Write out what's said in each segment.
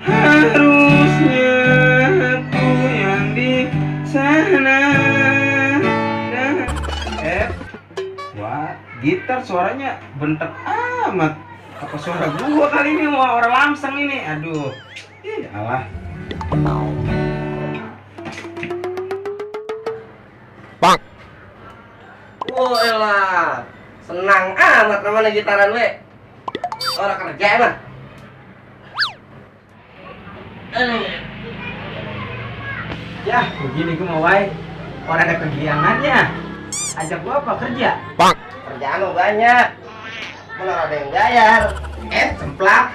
Harusnya aku yang di sana. Wah, gitar suaranya bentek amat. Apa suara gua kali ini? Wah, orang lamseng ini. Aduh. Alah. Bang. Elah, senang amat namanya gitaran we. Orang kerja emang. Ya, begini gua mau wae. Orang ada kegiatannya. Ajak gua apa kerja? Bang. Kerjaan lo banyak. Mana ada yang bayar? Cemplak.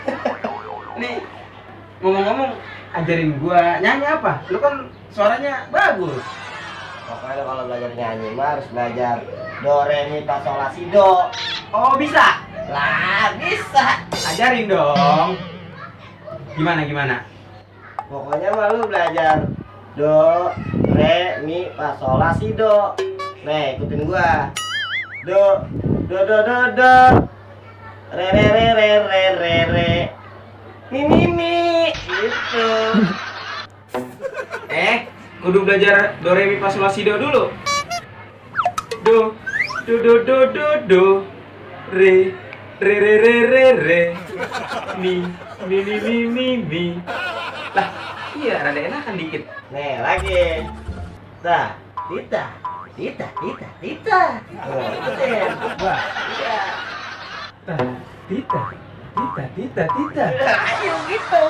Nih, ngomong-ngomong, ajarin gua nyanyi apa? Lu kan suaranya bagus. Pokoknya lo kalau belajar nyanyi mah harus belajar do re mi fa sol la si do. Oh, bisa. Lah, bisa. Ajarin dong. Gimana? Pokoknya mah lu belajar do re mi fa sol la si do. Nih, ikutin gua. Do do do do do. Re re re re re re re. Mi gitu. Kudu belajar do re mi fa sol la si do dulu. Do do re re mi. Lah, iya rada enakan dikit. Nih, lagi. Tah, tita. Oh, ikutin. Wah, Iya. tita. Ayo gitu.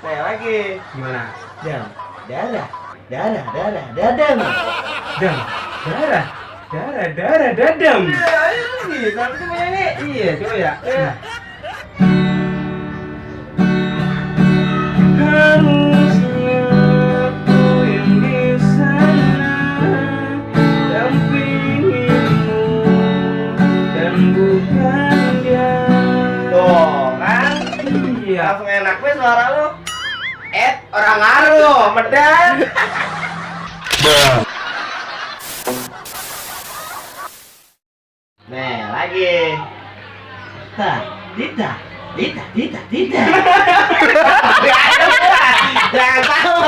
Nih, lagi. Gimana? Dam, dadam. Dam, darah, dadam. Ayo bisa tuh nyanyi. Iya, coba ya. Iya. Harusnya aku yang di sana dampingimu dan bukan dia. Tuh, kan? Iya. Langsung enak gue suara lu. Orang ngaruh, medan. Nih, lagi. Tah, tita. Jangan tahu.